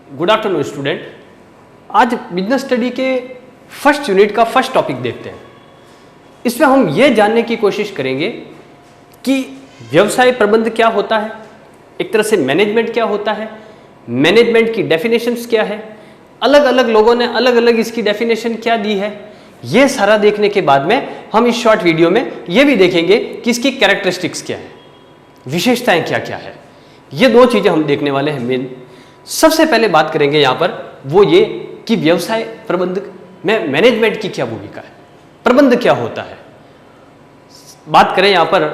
Good afternoon student. आज business study के first unit का फर्स्ट टॉपिक देखते हैं। इसमें हम ये जानने की कोशिश करेंगे कि व्यवसाय प्रबंध क्या होता है, एक तरह से मैनेजमेंट क्या होता है, मैनेजमेंट की डेफिनेशंस क्या है, अलग अलग लोगों ने अलग अलग इसकी डेफिनेशन क्या दी है। ये सारा देखने के बाद में हम इस शॉर्ट वीडियो में ये भी देखेंगे कि इसकी कैरेक्टरिस्टिक्स क्या है, विशेषताएं क्या क्या है। ये दो चीजें हम देखने वाले हैं मेन। सबसे पहले बात करेंगे यहाँ पर वो ये कि व्यवसाय प्रबंध में मैनेजमेंट की क्या भूमिका है, प्रबंध क्या होता है। बात करें यहाँ पर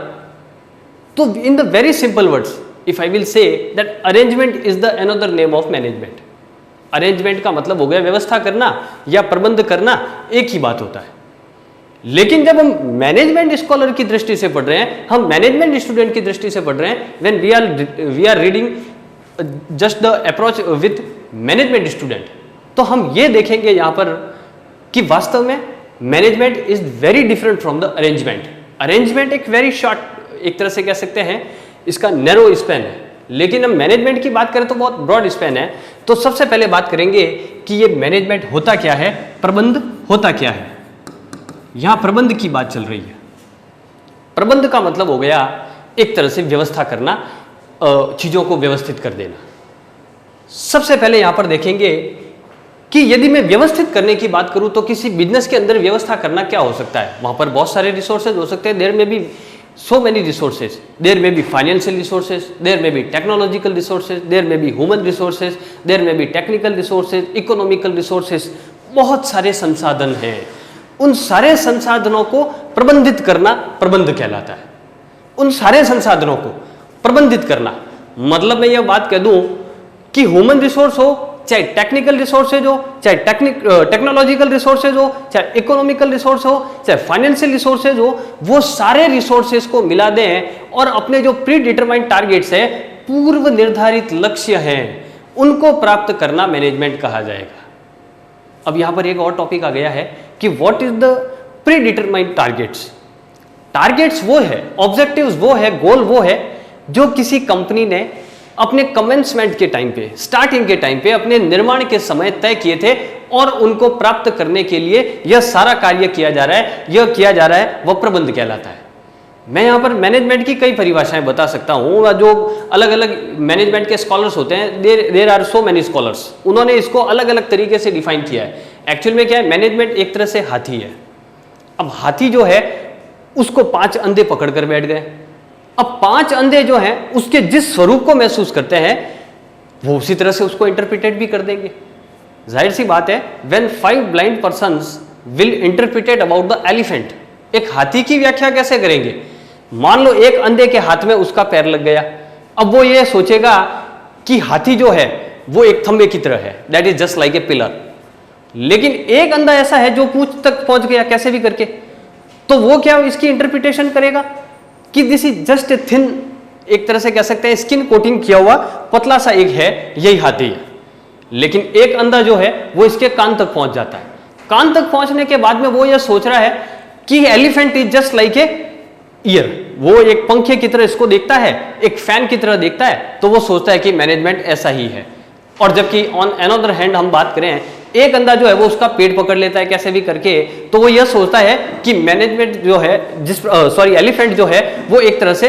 तो in the very simple words if I will say that arrangement is the another name of management. Arrangement का मतलब हो गया व्यवस्था करना या प्रबंध करना, एक ही बात होता है। लेकिन जब हम मैनेजमेंट स्कॉलर की दृष्टि से पढ़ रहे हैं, हम मैनेजमेंट स्टूडेंट की दृष्टि से पढ़ रहे हैं, when we are reading just the approach with management student, तो हम ये देखेंगे यहां पर कि वास्तव में management is very different from the arrangement. Arrangement एक वेरी शॉर्ट, एक तरह से कह सकते हैं इसका नैरो स्पैन है, लेकिन हम मैनेजमेंट की बात करें तो बहुत ब्रॉड स्पैन है। तो सबसे पहले बात करेंगे कि ये मैनेजमेंट होता क्या है, प्रबंध होता क्या है। यहां प्रबंध की बात चल रही है। प्रबंध का मतलब हो गया एक तरह से व्यवस्था करना, चीजों को व्यवस्थित कर देना। सबसे पहले यहां पर देखेंगे कि यदि मैं व्यवस्थित करने की बात करूं तो किसी बिजनेस के अंदर व्यवस्था करना क्या हो सकता है। वहां पर बहुत सारे रिसोर्सेज हो सकते हैं, देयर में B so many resources, there may be financial resources, there may be technological resources, there may be human resources, there may be technical resources, economical resources, बहुत सारे संसाधन हैं। उन सारे संसाधनों को प्रबंधित करना प्रबंध कहलाता है। उन सारे संसाधनों को प्रबंधित करना मतलब मैं यह बात कह दूं कि ह्यूमन रिसोर्स हो, चाहे टेक्निकल रिसोर्सेज हो, चाहे टेक्नोलॉजिकल रिसोर्सेज हो, चाहे इकोनॉमिकल रिसोर्स हो, चाहे फाइनेंशियल रिसोर्सेज हो, वो सारे रिसोर्सेज को मिला दें और अपने जो प्री डिटरमाइंड टारगेट्स है, पूर्व निर्धारित लक्ष्य हैं, उनको प्राप्त करना मैनेजमेंट कहा जाएगा। अब यहां पर एक और टॉपिक आ गया है कि what is the pre determined targets. Targets वो है, ऑब्जेक्टिव्स वो है, गोल वो है जो किसी कंपनी ने अपने कमेंसमेंट के टाइम पे, स्टार्टिंग के टाइम पे, अपने निर्माण के समय तय किए थे और उनको प्राप्त करने के लिए यह सारा कार्य किया जा रहा है, यह किया जा रहा है, वह प्रबंध कहलाता है। मैं यहां पर मैनेजमेंट की कई परिभाषाएं बता सकता हूं, जो अलग अलग मैनेजमेंट के स्कॉलर्स होते हैं, there are so many scholars, उन्होंने इसको अलग अलग तरीके से डिफाइन किया है। एक्चुअल में क्या है, मैनेजमेंट एक तरह से हाथी है। अब हाथी जो है उसको 5 अंधे पकड़ कर बैठ गए। अब 5 अंधे जो हैं उसके जिस स्वरूप को महसूस करते हैं वो उसी तरह से उसको इंटरप्रिटेट भी कर देंगे। जाहिर सी बात है, when 5 blind persons will interpret about the elephant, एक हाथी की व्याख्या कैसे करेंगे। मान लो एक अंधे के हाथ में उसका पैर लग गया, अब वो ये सोचेगा कि हाथी जो है वो एक थंबे की तरह है, that is just like a pillar. लेकिन एक अंधा ऐसा है जो पूंछ तक पहुंच गया कैसे भी करके, तो वो क्या इसकी इंटरप्रिटेशन करेगा कि this is just a thin, एक तरह से कह सकते हैं स्किन कोटिंग किया हुआ पतला सा एक है, यही हाथी है। लेकिन एक अंधा जो है वो इसके कान तक पहुंच जाता है। कान तक पहुंचने के बाद में वो ये सोच रहा है कि elephant is just like a year, वो एक पंखे की तरह इसको देखता है, एक फैन की तरह देखता है, तो वो सोचता है कि मैनेजमेंट ऐसा ही है। और जबकि ऑन अनदर हैंड हम बात करें, एक अंधा जो है वो उसका पेट पकड़ लेता है कैसे भी करके, तो वो यह सोचता है कि मैनेजमेंट जो है एलिफेंट जो है वो एक तरह से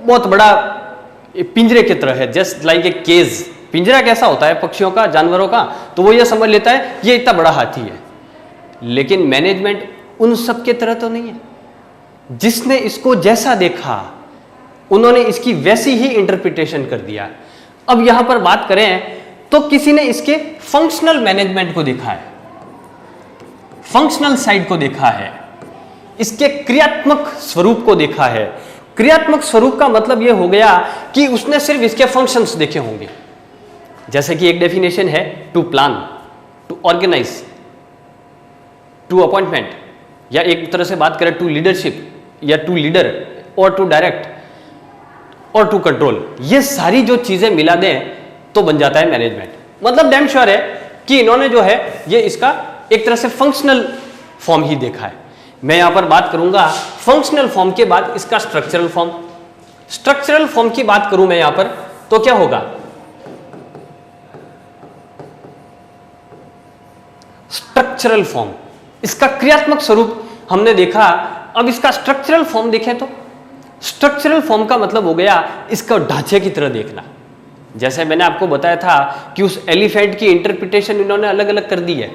बहुत बड़ा पिंजरे की तरह है, जस्ट लाइक ए केज। पिंजरा कैसा होता है पक्षियों का, जानवरों का, तो वो ये समझ लेता है ये इतना बड़ा हाथी है। लेकिन मैनेजमेंट उन सब के तरह तो नहीं है। जिसने इसको जैसा देखा उन्होंने इसकी वैसी ही इंटरप्रिटेशन कर दिया। अब यहां पर बात करें तो किसी ने इसके फंक्शनल मैनेजमेंट को देखा है, फंक्शनल साइड को देखा है, इसके क्रियात्मक स्वरूप को देखा है। क्रियात्मक स्वरूप का मतलब यह हो गया कि उसने सिर्फ इसके फंक्शंस देखे होंगे। जैसे कि एक डेफिनेशन है to plan, to organise, to appointment, या एक तरह से बात करें टू लीडरशिप या टू लीडर, और टू डायरेक्ट और टू कंट्रोल। ये सारी जो चीजें मिला दें तो बन जाता है मैनेजमेंट। मतलब डैम श्योर है कि इन्होंने जो है ये इसका एक तरह से फंक्शनल फॉर्म ही देखा है। मैं यहां पर बात करूंगा फंक्शनल फॉर्म के बाद इसका स्ट्रक्चरल फॉर्म। स्ट्रक्चरल फॉर्म की बात करूं मैं यहां पर तो क्या होगा, स्ट्रक्चरल फॉर्म, इसका क्रियात्मक स्वरूप हमने देखा। अब इसका स्ट्रक्चरल फॉर्म देखें तो स्ट्रक्चरल फॉर्म का मतलब हो गया इसका ढांचे की तरह देखना। जैसे मैंने आपको बताया था कि उस एलिफेंट की इंटरप्रिटेशन इन्होंने अलग अलग कर दी है,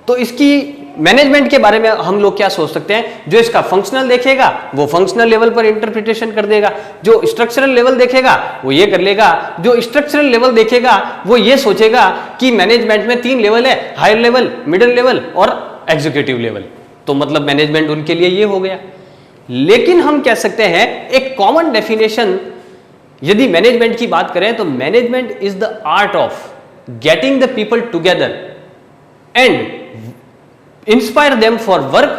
तो इसकी मैनेजमेंट के बारे में हम लोग क्या सोच सकते हैं, जो इसका फंक्शनल देखेगा वो फंक्शनल लेवल पर इंटरप्रिटेशन कर देगा, जो स्ट्रक्चरल लेवल देखेगा वो ये कर लेगा, जो स्ट्रक्चरल लेवल देखेगा वो ये सोचेगा कि मैनेजमेंट में 3 लेवल है, हायर लेवल, मिडिल लेवल और एग्जीक्यूटिव लेवल, तो मतलब मैनेजमेंट उनके लिए ये हो गया। लेकिन हम कह सकते हैं एक कॉमन डेफिनेशन, यदि मैनेजमेंट की बात करें तो management is the art of getting the people together and inspire them for work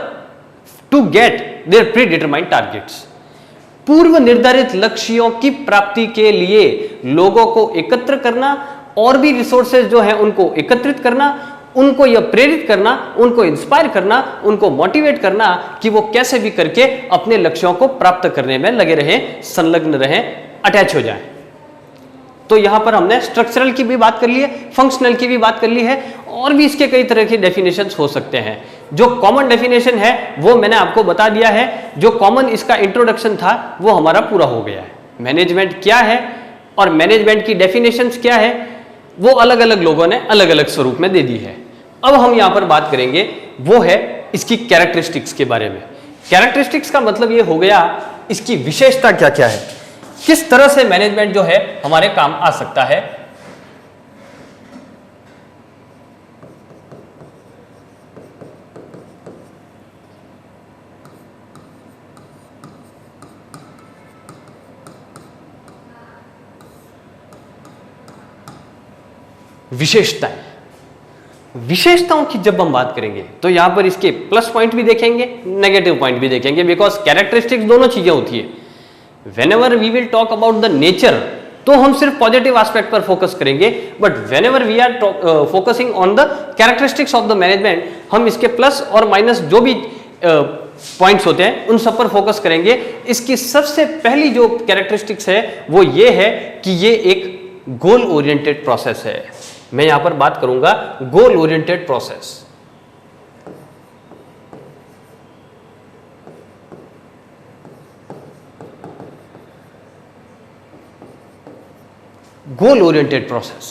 to get their predetermined targets. पूर्व निर्धारित लक्ष्यों की प्राप्ति के लिए लोगों को एकत्र करना और भी रिसोर्सेज जो है उनको एकत्रित करना, उनको यह प्रेरित करना, उनको इंस्पायर करना, उनको मोटिवेट करना कि वो कैसे भी करके अपने लक्ष्यों को प्राप्त करने में लगे रहें, संलग्न रहें, अटैच हो जाएं। तो यहां पर हमने स्ट्रक्चरल की भी बात कर ली है, फंक्शनल की भी बात कर ली है, और भी इसके कई तरह के डेफिनेशंस हो सकते हैं। जो कॉमन डेफिनेशन है वो मैंने आपको बता दिया है, जो कॉमन इसका इंट्रोडक्शन था वो हमारा पूरा हो गया है। मैनेजमेंट क्या है और मैनेजमेंट की डेफिनेशंस क्या है वो अलग अलग लोगों ने अलग अलग स्वरूप में दे दी है। अब हम यहां पर बात करेंगे वो है इसकी कैरेक्टरिस्टिक्स के बारे में। कैरेक्टरिस्टिक्स का मतलब ये हो गया इसकी विशेषता क्या क्या है, किस तरह से मैनेजमेंट जो है हमारे काम आ सकता है। विशेषताओं की जब हम बात करेंगे तो यहां पर इसके प्लस पॉइंट भी देखेंगे, नेगेटिव पॉइंट भी देखेंगे, बिकॉज कैरेक्टरिस्टिक्स दोनों चीजें होती है। Whenever we will talk about the nature, तो हम सिर्फ पॉजिटिव एस्पेक्ट पर फोकस करेंगे, but whenever we are focusing on the characteristics of the management, हम इसके प्लस और माइनस जो भी पॉइंट्स होते हैं उन सब पर फोकस करेंगे। इसकी सबसे पहली जो कैरेक्टरिस्टिक्स है वो ये है कि ये एक गोल ओरिएंटेड प्रोसेस है। मैं यहां पर बात करूंगा गोल ओरिएंटेड प्रोसेस। गोल ओरिएंटेड प्रोसेस,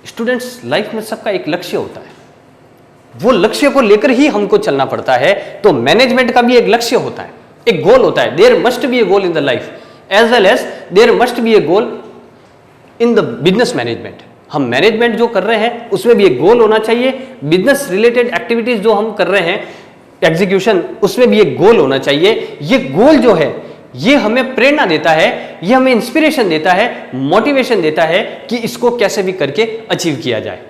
स्टूडेंट्स लाइफ में सबका एक लक्ष्य होता है, वो लक्ष्य को लेकर ही हमको चलना पड़ता है। तो मैनेजमेंट का भी एक लक्ष्य होता है, एक गोल होता है। There must be a goal in the life as well as there must be a goal in the business management. हम मैनेजमेंट जो कर रहे हैं उसमें भी एक गोल होना चाहिए, बिजनेस रिलेटेड एक्टिविटीज जो हम कर रहे हैं एग्जीक्यूशन, उसमें भी एक गोल होना चाहिए। ये गोल जो है ये हमें प्रेरणा देता है, ये हमें इंस्पिरेशन देता है, मोटिवेशन देता है कि इसको कैसे भी करके अचीव किया जाए।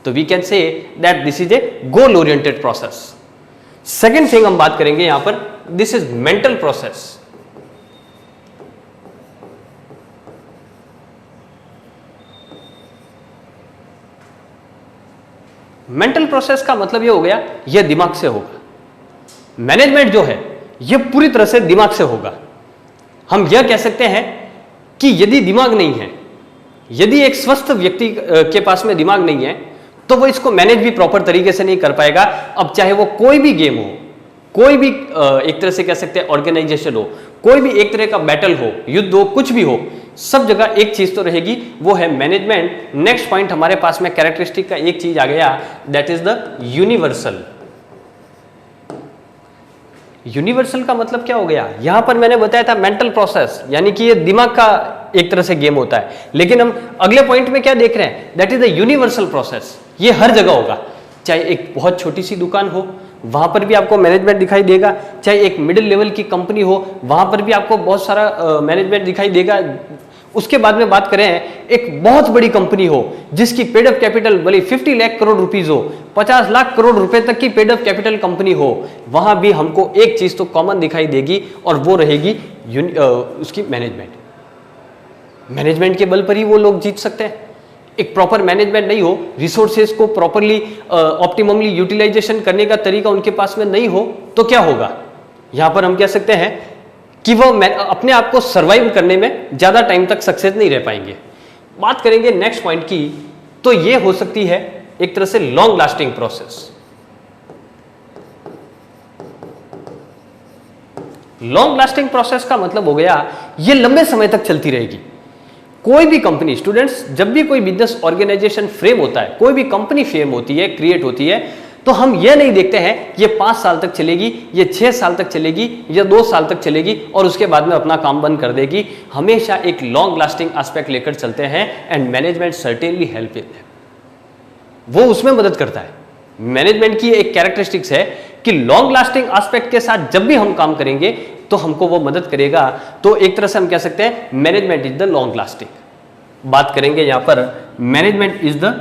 तो we can say that this is a goal oriented process. Second thing हम बात करेंगे यहां पर, this is mental process. Mental process का मतलब ये हो गया यह दिमाग से होगा। मैनेजमेंट जो है यह पूरी तरह से दिमाग से होगा। हम यह कह सकते हैं कि यदि दिमाग नहीं है, यदि एक स्वस्थ व्यक्ति के पास में दिमाग नहीं है तो वो इसको मैनेज भी प्रॉपर तरीके से नहीं कर पाएगा। अब चाहे वो कोई भी गेम हो, कोई भी एक तरह से कह सकते हैं ऑर्गेनाइजेशन हो, कोई भी एक तरह का बैटल हो, युद्ध हो, कुछ भी हो, सब जगह एक चीज तो रहेगी, वो है मैनेजमेंट। नेक्स्ट पॉइंट हमारे पास में कैरेक्टरिस्टिक का एक चीज आ गया, that is the universal. Universal का मतलब क्या हो गया, यहां पर मैंने बताया था मेंटल प्रोसेस, यानी कि ये दिमाग का एक तरह से गेम होता है, लेकिन हम अगले पॉइंट में क्या देख रहे हैं, that is the universal process. ये हर जगह होगा, चाहे एक बहुत छोटी सी दुकान हो वहां पर भी आपको मैनेजमेंट दिखाई देगा, चाहे एक मिडिल लेवल की कंपनी हो वहां पर भी आपको बहुत सारा मैनेजमेंट दिखाई देगा। उसके बाद में बात करें एक बहुत बड़ी कंपनी हो जिसकी पेड अप कैपिटल भले 50 लाख करोड़ रुपीस हो, 50 लाख करोड़ रुपए तक की पेड अप कैपिटल कंपनी हो, वहां भी हमको एक चीज तो कॉमन दिखाई देगी और वो रहेगी उसकी मैनेजमेंट। मैनेजमेंट के बल पर ही वो लोग जीत सकते हैं। एक प्रॉपर मैनेजमेंट नहीं हो, रिसोर्सेज को प्रॉपरली ऑप्टिममली यूटिलाइजेशन करने का तरीका उनके पास में नहीं हो, तो क्या होगा, यहां पर हम कह सकते हैं कि वो अपने आप को सर्वाइव करने में ज्यादा टाइम तक सक्सेस नहीं रह पाएंगे। बात करेंगे नेक्स्ट पॉइंट की, तो ये हो सकती है एक तरह से long lasting process. Long lasting process का मतलब हो गया ये लंबे समय तक चलती रहेगी। कोई भी कंपनी, स्टूडेंट्स, जब भी कोई बिजनेस ऑर्गेनाइजेशन फ्रेम होता है, कोई भी कंपनी फ्रेम होती है, क्रिएट होती है, तो हम ये नहीं देखते हैं ये 5 साल तक चलेगी, ये 6 साल तक चलेगी, या 2 साल तक चलेगी और उसके बाद में अपना काम बंद कर देगी। हमेशा एक लॉन्ग लास्टिंग एस्पेक्ट लेकर चलते हैं and management certainly help in that, वो उसमें मदद करता है। मैनेजमेंट की एक कैरेक्टरिस्टिक्स है कि लॉन्ग लास्टिंग एस्पेक्ट के साथ जब भी हम काम करेंगे तो हमको वो मदद करेगा। तो एक तरह से हम कह सकते हैं management is the long lasting. बात करेंगे यहां पर management is the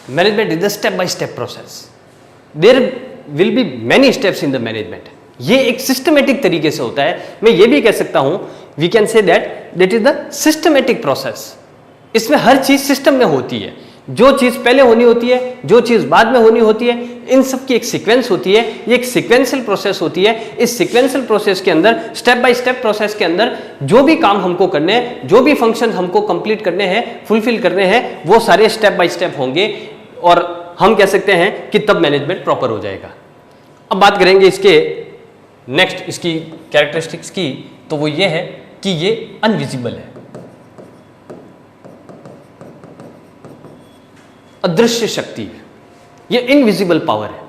management is the step by step process. There will be many steps in the management. ये एक सिस्टमेटिक तरीके से होता है। मैं ये भी कह सकता हूं, we can say that is the systematic process. इसमें हर चीज सिस्टम में होती है। जो चीज पहले होनी होती है, जो चीज बाद में होनी होती है, इन सब की एक सीक्वेंस होती है। ये एक सीक्वेंशियल प्रोसेस होती है। इस सीक्वेंशियल प्रोसेस के अंदर, स्टेप बाय स्टेप प्रोसेस के अंदर जो भी काम हमको करने हैं, जो भी फंक्शन हमको कंप्लीट करने हैं, फुलफिल करने हैं, वो सारे स्टेप बाय स्टेप होंगे और हम कह सकते हैं कि तब मैनेजमेंट प्रॉपर हो जाएगा। अब बात करेंगे इसके नेक्स्ट, इसकी कैरेक्टरिस्टिक्स की, तो वो ये है कि ये अनविजिबल है, अदृश्य शक्ति है, ये इनविजिबल पावर है।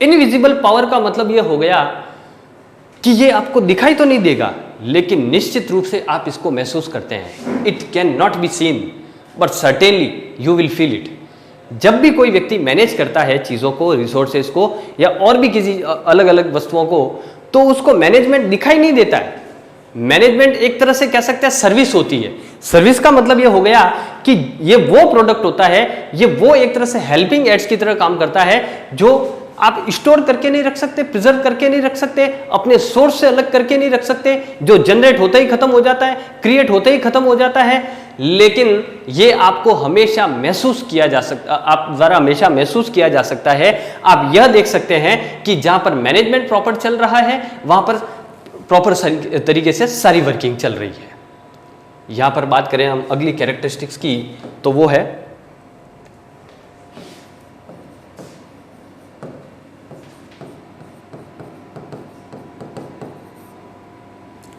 इनविजिबल पावर का मतलब ये हो गया कि ये आपको दिखाई तो नहीं देगा, लेकिन निश्चित रूप से आप इसको महसूस करते हैं। It can not be seen but certainly you will feel it. जब भी कोई व्यक्ति मैनेज करता है चीज़ों को, रिसोर्सेज को, या और भी किसी अलग अलग वस्तुओं को, तो उसको मैनेजमेंट दिखाई नहीं देता है। मैनेजमेंट एक तरह से कह सकते हैं सर्विस होती है। सर्विस का मतलब ये हो गया कि ये वो प्रोडक्ट होता है, ये वो एक तरह से हेल्पिंग एड्स की तरह काम करता है, जो आप स्टोर करके नहीं रख सकते, प्रिजर्व करके नहीं रख सकते, अपने सोर्स से अलग करके नहीं रख सकते, जो जनरेट होते ही खत्म हो जाता है, क्रिएट होते ही खत्म हो जाता है, लेकिन ये आपको हमेशा महसूस किया जा सकता, आप द्वारा हमेशा महसूस किया जा सकता है। आप यह देख सकते हैं कि जहां पर मैनेजमेंट प्रॉपर चल रहा है, वहां पर प्रॉपर तरीके से सारी वर्किंग चल रही है। यहां पर बात करें हम अगली कैरेक्टरिस्टिक्स की, तो वो है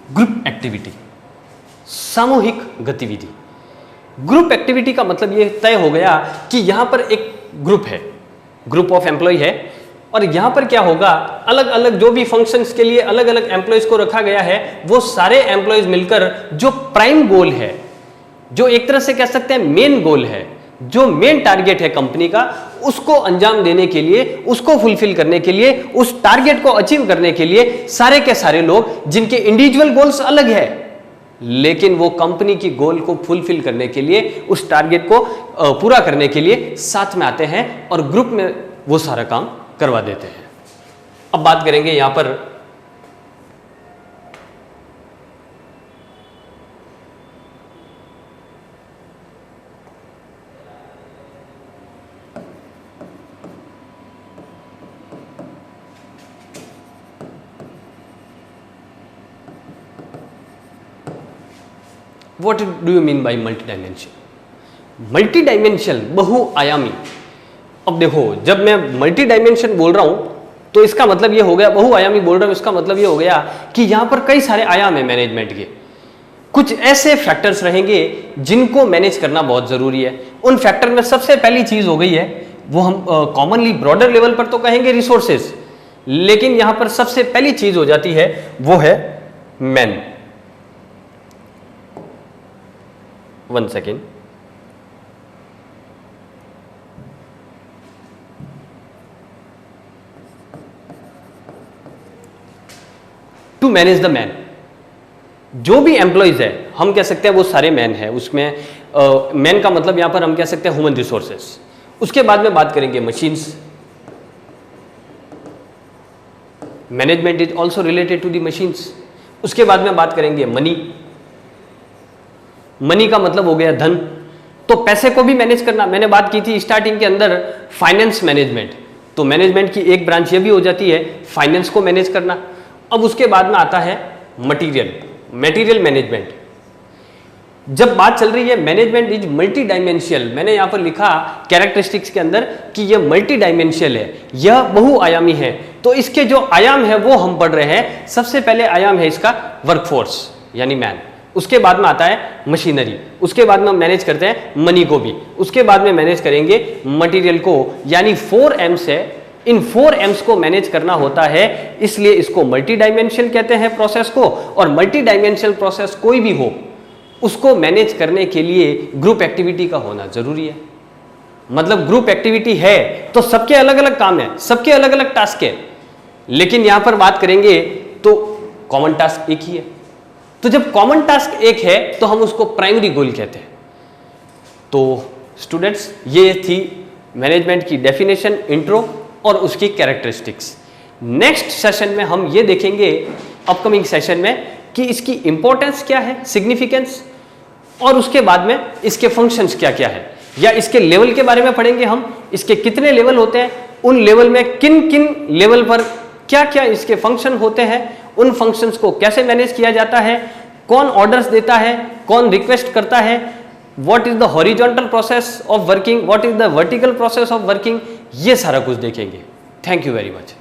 ग्रुप एक्टिविटी, सामूहिक गतिविधि। ग्रुप एक्टिविटी का मतलब ये तय हो गया कि यहां पर एक ग्रुप है, ग्रुप ऑफ एम्प्लॉय है, और यहां पर क्या होगा, अलग अलग जो भी फंक्शंस के लिए अलग अलग एम्प्लॉयज को रखा गया है, वो सारे एम्प्लॉयज मिलकर जो प्राइम गोल है, जो एक तरह से कह सकते हैं मेन गोल है, जो मेन टारगेट है कंपनी का, उसको अंजाम देने के लिए, उसको फुलफिल करने के लिए, उस टारगेट को अचीव करने के लिए सारे के सारे लोग, जिनके इंडिविजुअल गोल्स अलग है, लेकिन वो कंपनी की गोल को फुलफिल करने के लिए, उस टारगेट को पूरा करने के लिए साथ में आते हैं और ग्रुप में वो सारा काम करवा देते हैं। अब बात करेंगे यहां पर What do you mean by multi-dimension? Multi-dimensional, बहुआयामी। अब देखो, जब मैं मल्टी डायमेंशन बोल रहा हूं तो इसका मतलब ये हो गया, बहुआयामी बोल रहा हूं, इसका मतलब ये हो गया कि यहां पर कई सारे आयाम है मैनेजमेंट के। कुछ ऐसे फैक्टर्स रहेंगे जिनको मैनेज करना बहुत जरूरी है। उन फैक्टर में सबसे पहली चीज हो गई है, वो हम कॉमनली ब्रॉडर लेवल पर तो कहेंगे रिसोर्सेज, लेकिन यहां पर सबसे पहली चीज हो जाती है वो है man. 1 second. To manage the man. जो भी एम्प्लॉयज है हम कह सकते हैं वो सारे मैन है, उसमें मैन का मतलब यहां पर हम कह सकते हैं ह्यूमन रिसोर्सेस। उसके बाद में बात करेंगे machines, management is also related to the machines. उसके बाद में बात करेंगे मनी, मनी का मतलब हो गया धन, तो पैसे को भी मैनेज करना। मैंने बात की थी स्टार्टिंग के अंदर फाइनेंस मैनेजमेंट, तो मैनेजमेंट की एक ब्रांच ये भी हो जाती है फाइनेंस को मैनेज करना। अब उसके बाद में आता है मटीरियल, मटेरियल मैनेजमेंट। जब बात चल रही है मैनेजमेंट इज मल्टी डायमेंशियल, मैंने यहां पर लिखा कैरेक्टरिस्टिक्स के अंदर कि यह मल्टी डायमेंशियल है, यह बहुआयामी है। तो इसके जो आयाम है वो हम पढ़ रहे हैं। सबसे पहले आयाम है इसका वर्कफोर्स यानी मैन, उसके बाद में आता है मशीनरी, उसके बाद में हम मैनेज करते हैं मनी को भी, उसके बाद में मैनेज करेंगे मटेरियल को, यानी 4 M's है। इन 4 M's को मैनेज करना होता है, इसलिए इसको मल्टी डायमेंशनल कहते हैं प्रोसेस को। और मल्टी डायमेंशनल प्रोसेस कोई भी हो उसको मैनेज करने के लिए ग्रुप एक्टिविटी का होना जरूरी है। मतलब ग्रुप एक्टिविटी है तो सबके अलग अलग काम है, सबके अलग अलग टास्क है, लेकिन यहां पर बात करेंगे तो कॉमन टास्क एक ही है। तो जब कॉमन टास्क एक है तो हम उसको प्राइमरी गोल कहते हैं। तो स्टूडेंट्स ये थी मैनेजमेंट की डेफिनेशन, इंट्रो और उसकी कैरेक्टरिस्टिक्स। नेक्स्ट सेशन में हम ये देखेंगे अपकमिंग सेशन में कि इसकी इंपॉर्टेंस क्या है, सिग्निफिकेंस, और उसके बाद में इसके फंक्शंस क्या क्या है, या इसके लेवल के बारे में पढ़ेंगे हम। इसके कितने लेवल होते हैं, उन लेवल में किन किन लेवल पर क्या क्या इसके फंक्शन होते हैं, उन फंक्शंस को कैसे मैनेज किया जाता है, कौन ऑर्डर्स देता है, कौन रिक्वेस्ट करता है, what is the horizontal process of working, what is the vertical process of working, ये सारा कुछ देखेंगे। Thank you very much.